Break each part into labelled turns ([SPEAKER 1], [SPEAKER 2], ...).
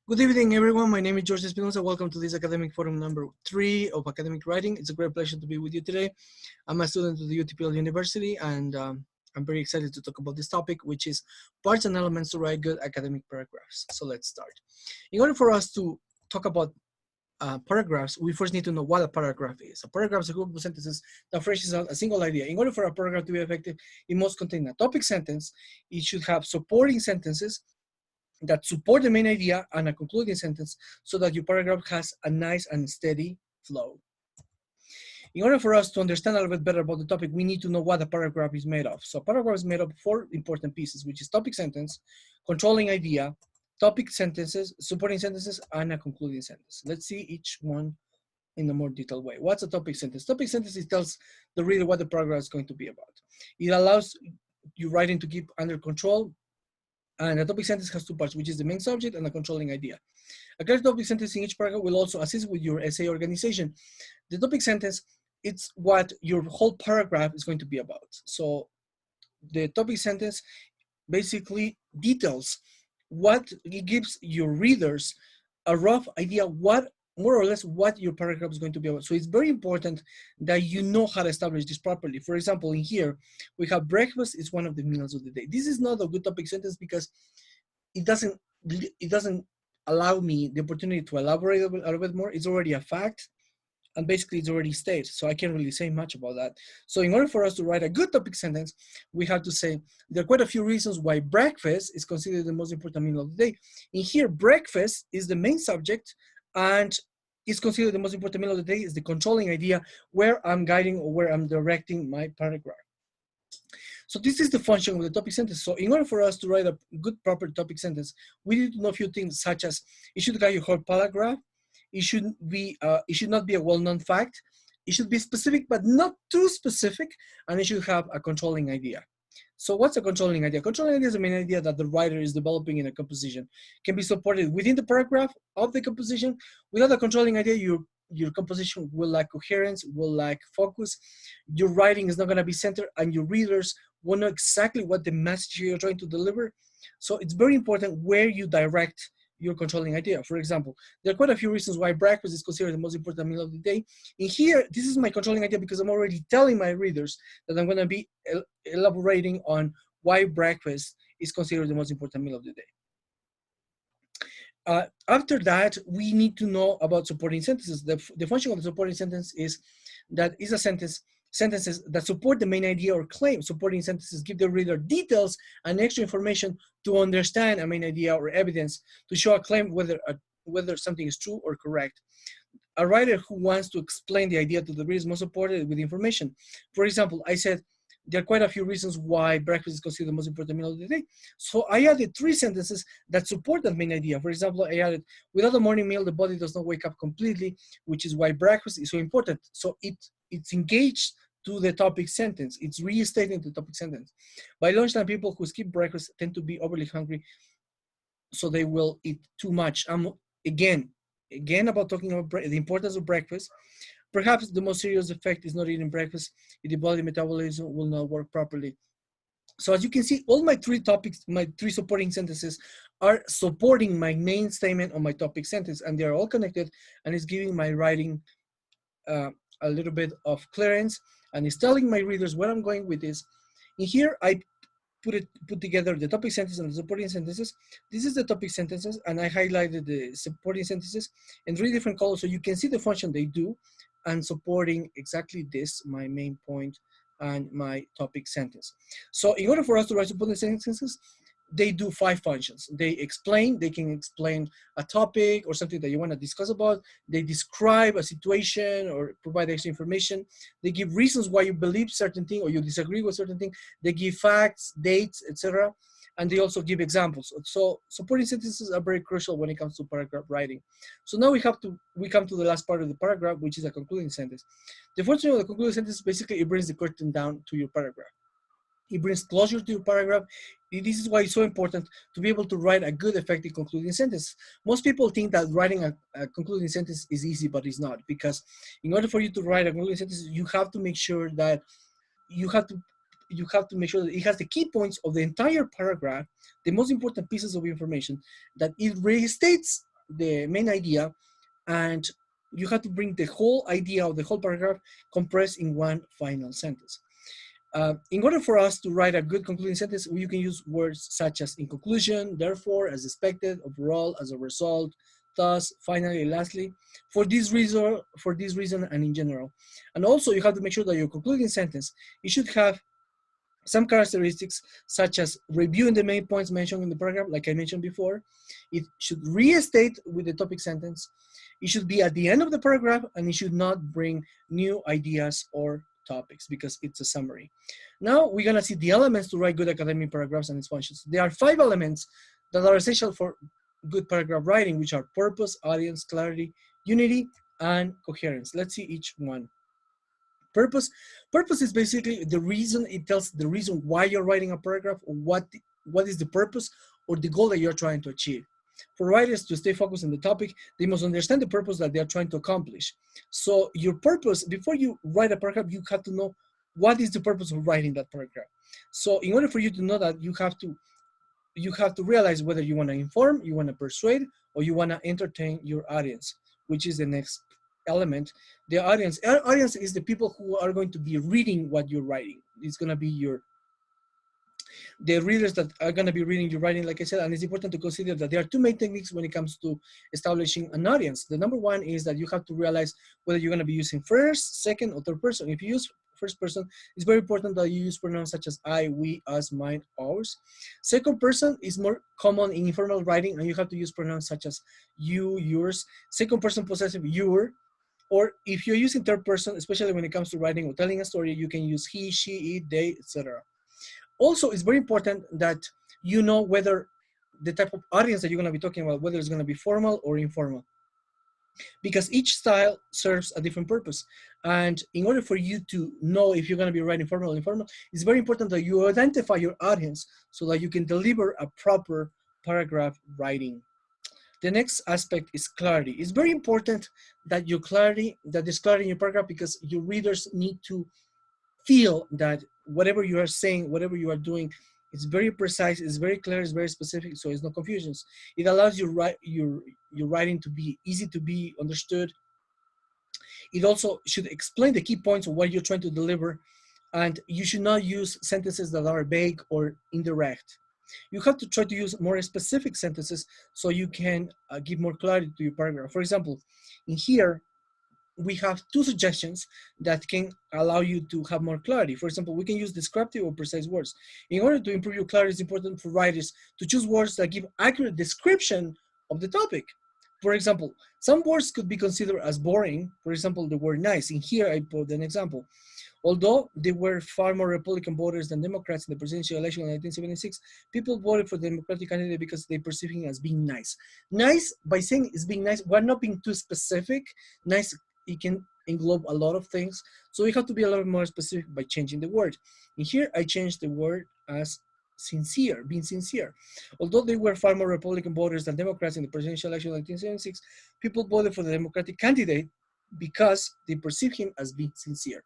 [SPEAKER 1] Good evening, everyone. My name is Jorge Espinoza. Welcome to this academic forum number 3 of academic writing. It's a great pleasure to be with you today. I'm a student of the UTPL University, and I'm very excited to talk about this topic, which is parts and elements to write good academic paragraphs. So let's start. In order for us to talk about paragraphs, we first need to know what a paragraph is. A paragraph is a group of sentences that phrases out a single idea. In order for a paragraph to be effective, it must contain a topic sentence. It should have supporting sentences that support the main idea and a concluding sentence so that your paragraph has a nice and steady flow. In order for us to understand a little bit better about the topic, we need to know what a paragraph is made of. So a paragraph is made of 4 important pieces, which is topic sentence, controlling idea, topic sentences, supporting sentences, and a concluding sentence. Let's see each one in a more detailed way. What's a topic sentence? Topic sentence, it tells the reader what the paragraph is going to be about. It allows your writing to keep under control. And a topic sentence has 2 parts, which is the main subject and a controlling idea. A clear topic sentence in each paragraph will also assist with your essay organization. The topic sentence, it's what your whole paragraph is going to be about. So the topic sentence basically details what it gives your readers a rough idea more or less what your paragraph is going to be about. So it's very important that you know how to establish this properly. For example, in here, we have breakfast is one of the meals of the day. This is not a good topic sentence because it doesn't allow me the opportunity to elaborate a little bit more. It's already a fact, and basically it's already stated, so I can't really say much about that. So in order for us to write a good topic sentence, we have to say there are quite a few reasons why breakfast is considered the most important meal of the day. In here, breakfast is the main subject, and is considered the most important meal of the day is the controlling idea where I'm guiding or where I'm directing my paragraph. So this is the function of the topic sentence. So in order for us to write a good, proper topic sentence, we need to know a few things such as it should guide your whole paragraph. It should not be a well-known fact. It should be specific, but not too specific, and it should have a controlling idea. So what's a controlling idea? Controlling idea is the main idea that the writer is developing in a composition. Can be supported within the paragraph of the composition. Without a controlling idea, your composition will lack coherence, will lack focus. Your writing is not going to be centered, and your readers will know exactly what the message you're trying to deliver. So it's very important where you direct your controlling idea. For example, there are quite a few reasons why breakfast is considered the most important meal of the day. In here, this is my controlling idea because I'm already telling my readers that I'm going to be elaborating on why breakfast is considered the most important meal of the day. After that, we need to know about supporting sentences. The function of the supporting sentence is that is a sentences that support the main idea or claim. Supporting sentences give the reader details and extra information to understand a main idea or evidence to show a claim whether something is true or correct. A writer who wants to explain the idea to the readers must support it with information. For example, I said there are quite a few reasons why breakfast is considered the most important meal of the day. So I added 3 sentences that support that main idea. For example, I added, without a morning meal, the body does not wake up completely, which is why breakfast is so important. So it's engaged to the topic sentence. It's restating the topic sentence. By lunchtime, people who skip breakfast tend to be overly hungry, so they will eat too much. Again about talking about the importance of breakfast. Perhaps the most serious effect is not eating breakfast if the body metabolism will not work properly. So as you can see, all my 3 topics, my 3 supporting sentences are supporting my main statement on my topic sentence, and they're all connected, and it's giving my writing a little bit of clearance, and it's telling my readers where I'm going with this. In here, I put together the topic sentence and the supporting sentences. This is the topic sentences, and I highlighted the supporting sentences in 3 different colors so you can see the function they do and supporting exactly this, my main point and my topic sentence. So in order for us to write supporting sentences, they do 5 functions. They can explain a topic or something that you want to discuss about. They describe a situation or provide extra information. They give reasons why you believe certain thing or you disagree with certain thing. They give facts, dates, etc. And they also give examples. So supporting sentences are very crucial when it comes to paragraph writing. So now we come to the last part of the paragraph, which is a concluding sentence. The function of the concluding sentence, basically, it brings the curtain down to your paragraph. It brings closure to your paragraph. This is why it's so important to be able to write a good, effective concluding sentence. Most people think that writing a concluding sentence is easy, but it's not, because in order for you to write a concluding sentence, you have to make sure that it has the key points of the entire paragraph, the most important pieces of information, that it restates the main idea, and you have to bring the whole idea of the whole paragraph compressed in one final sentence. In order for us to write a good concluding sentence, you can use words such as in conclusion, therefore, as expected, overall, as a result, thus, finally, lastly, for this reason, and in general. And also, you have to make sure that your concluding sentence, it should have some characteristics such as reviewing the main points mentioned in the paragraph, like I mentioned before. It should restate with the topic sentence. It should be at the end of the paragraph, and it should not bring new ideas or topics because it's a summary. Now we're gonna see the elements to write good academic paragraphs and its functions. There are 5 elements that are essential for good paragraph writing, which are purpose, audience, clarity, unity, and coherence. Let's see each one. Purpose is basically the reason. It tells the reason why you're writing a paragraph, or what is the purpose or the goal that you're trying to achieve. For writers to stay focused on the topic, they must understand the purpose that they are trying to accomplish. So your purpose, before you write a paragraph, you have to know what is the purpose of writing that paragraph. So in order for you to know that, you have to realize whether you want to inform, you want to persuade, or you want to entertain your audience, which is the next element. The audience is the people who are going to be reading what you're writing. It's going to be the readers that are going to be reading your writing, like I said. And it's important to consider that there are 2 main techniques when it comes to establishing an audience. The number one is that you have to realize whether you're going to be using first, second, or third person. If you use first person, it's very important that you use pronouns such as I, we, us, mine, ours. Second person is more common in informal writing, and you have to use pronouns such as you, yours. Second person possessive, your. Or if you're using third person, especially when it comes to writing or telling a story, you can use he, she, it, they, etc. Also, it's very important that you know whether the type of audience that you're going to be talking about, whether it's going to be formal or informal, because each style serves a different purpose. And in order for you to know if you're going to be writing formal or informal, it's very important that you identify your audience so that you can deliver a proper paragraph writing. The next aspect is clarity. It's very important that there's clarity in your paragraph, because your readers need to feel that whatever you are saying, whatever you are doing, it's very precise, it's very clear, it's very specific, so there's no confusions. It allows your writing to be easy to be understood. It also should explain the key points of what you're trying to deliver, and you should not use sentences that are vague or indirect. You have to try to use more specific sentences so you can give more clarity to your paragraph. For example, in here, we have 2 suggestions that can allow you to have more clarity. For example, we can use descriptive or precise words. In order to improve your clarity, it's important for writers to choose words that give accurate description of the topic. For example, some words could be considered as boring. For example, the word nice. In here, I put an example. Although there were far more Republican voters than Democrats in the presidential election in 1976, people voted for the Democratic candidate because they perceive him as being nice. Nice, by saying it's being nice, we're not being too specific. Nice, it can englobe a lot of things. So we have to be a little more specific by changing the word. In here, I changed the word as sincere, being sincere. Although they were far more Republican voters than Democrats in the presidential election in 1976, people voted for the Democratic candidate because they perceive him as being sincere.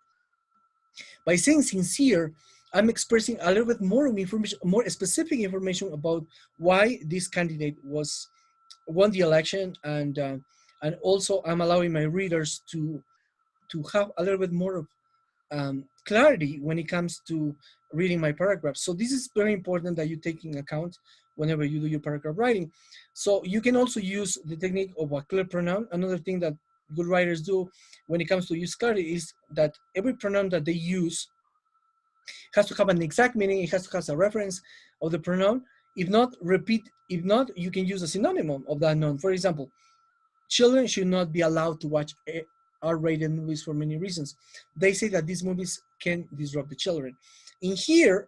[SPEAKER 1] By saying sincere, I'm expressing a little bit more information, more specific information about why this candidate won the election, and also I'm allowing my readers to have a little bit more of clarity when it comes to reading my paragraph. So this is very important that you take in account whenever you do your paragraph writing. So you can also use the technique of a clear pronoun. Another thing that good writers do when it comes to use clarity is that every pronoun that they use has to have an exact meaning. It has to have a reference of the pronoun. If not, repeat. If not, you can use a synonym of that noun. For example, children should not be allowed to watch R-rated movies for many reasons. They say that these movies can disrupt the children. In here,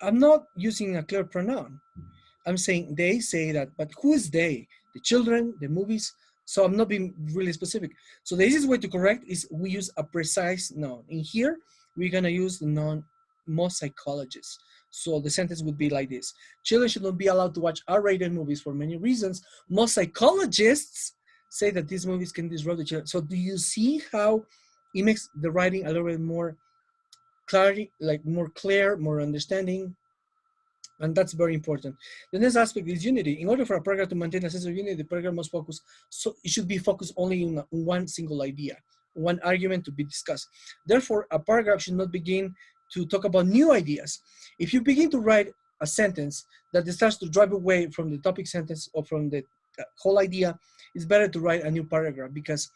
[SPEAKER 1] I'm not using a clear pronoun. I'm saying they say that, but who is they? The children, the movies. So I'm not being really specific. So the easiest way to correct is we use a precise noun. In here, we're gonna use the noun most psychologists. So the sentence would be like this: children should not be allowed to watch R-rated movies for many reasons. Most psychologists say that these movies can disrupt the children. So do you see how it makes the writing a little bit more clarity, like more clear, more understanding? And that's very important. The next aspect is unity. In order for a paragraph to maintain a sense of unity, the paragraph must focus, so it should be focused only on one single idea, one argument to be discussed. Therefore, a paragraph should not begin to talk about new ideas. If you begin to write a sentence that starts to drive away from the topic sentence or from the whole idea, it's better to write a new paragraph, because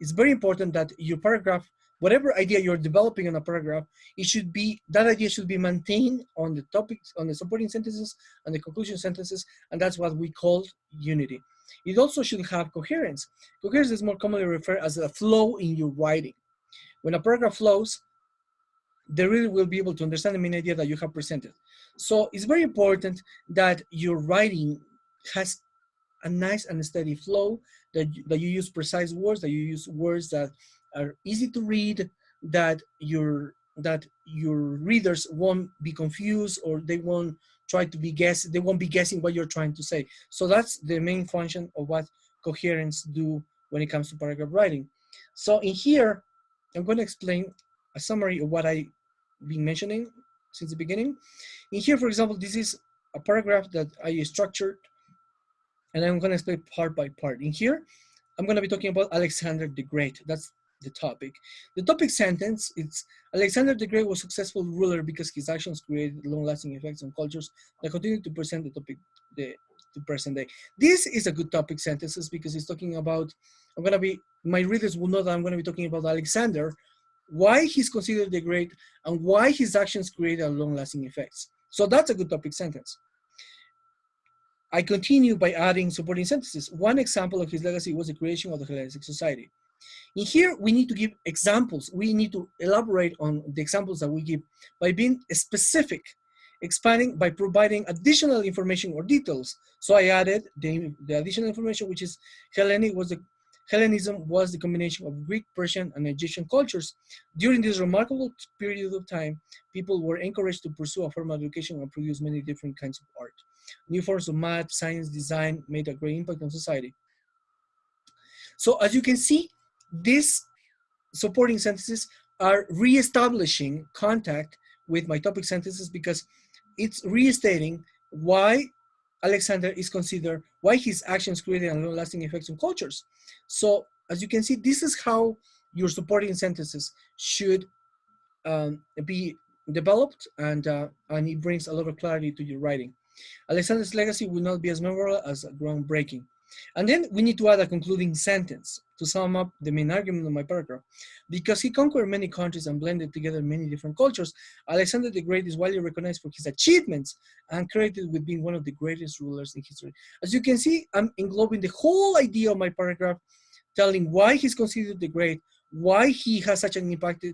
[SPEAKER 1] it's very important that your paragraph, whatever idea you're developing in a paragraph, it should be, that idea should be maintained on the topics, on the supporting sentences and the conclusion sentences, and that's what we call unity. It also should have coherence. Coherence is more commonly referred as a flow in your writing. When a paragraph flows, the reader will be able to understand the main idea that you have presented. So it's very important that your writing has a nice and steady flow, that you use precise words, that you use words that are easy to read, that your readers won't be confused, or they won't try to be they won't be guessing what you're trying to say. So that's the main function of what coherence do when it comes to paragraph writing. So in here, I'm going to explain a summary of what I've been mentioning since the beginning. In here, for example, this is a paragraph that I structured, and I'm going to explain part by part. In here, I'm going to be talking about Alexander the Great. That's the topic. The topic sentence, it's Alexander the Great was a successful ruler because his actions created long-lasting effects on cultures that continue to present the topic to present day. This is a good topic sentences because it's talking about, my readers will know that I'm going to be talking about Alexander, why he's considered the great, and why his actions created long-lasting effects. So that's a good topic sentence. I continue by adding supporting sentences. One example of his legacy was the creation of the Hellenistic society. In here, we need to give examples. We need to elaborate on the examples that we give by being specific, expanding by providing additional information or details. So I added the additional information, which is Hellenism was the combination of Greek, Persian, and Egyptian cultures. During this remarkable period of time, people were encouraged to pursue a formal education and produce many different kinds of art. New forms of math, science, design made a great impact on society. So as you can see, these supporting sentences are re-establishing contact with my topic sentences because it's restating why Alexander is considered, why his actions created long-lasting effects on cultures. So as you can see, this is how your supporting sentences should be developed, and it brings a lot of clarity to your writing. Alexander's legacy will not be as memorable as groundbreaking. And then we need to add a concluding sentence to sum up the main argument of my paragraph. Because he conquered many countries and blended together many different cultures, Alexander the Great is widely recognized for his achievements and credited with being one of the greatest rulers in history. As you can see, I'm englobing the whole idea of my paragraph, telling why he's considered the great, why he has such an impact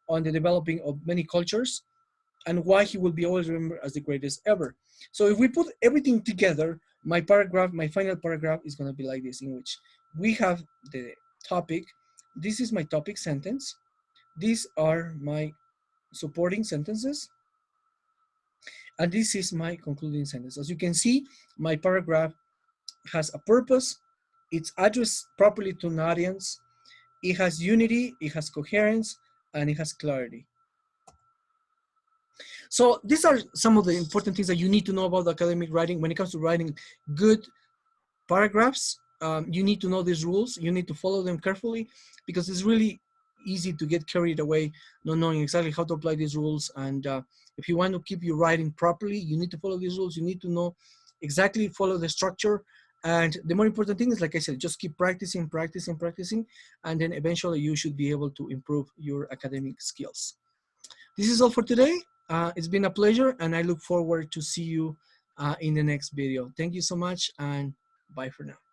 [SPEAKER 1] on the developing of many cultures, and why he will be always remembered as the greatest ever. So if we put everything together, my paragraph, my final paragraph is going to be like this, in which we have the topic. This is my topic sentence. These are my supporting sentences. And this is my concluding sentence. As you can see, my paragraph has a purpose. It's addressed properly to an audience. It has unity, it has coherence, and it has clarity. So these are some of the important things that you need to know about academic writing. When it comes to writing good paragraphs, you need to know these rules. You need to follow them carefully because it's really easy to get carried away not knowing exactly how to apply these rules. And if you want to keep your writing properly, you need to follow these rules. You need to know exactly, follow the structure. And the more important thing is, like I said, just keep practicing, practicing, practicing, and then eventually you should be able to improve your academic skills. This is all for today. It's been a pleasure, and I look forward to see you in the next video. Thank you so much, and bye for now.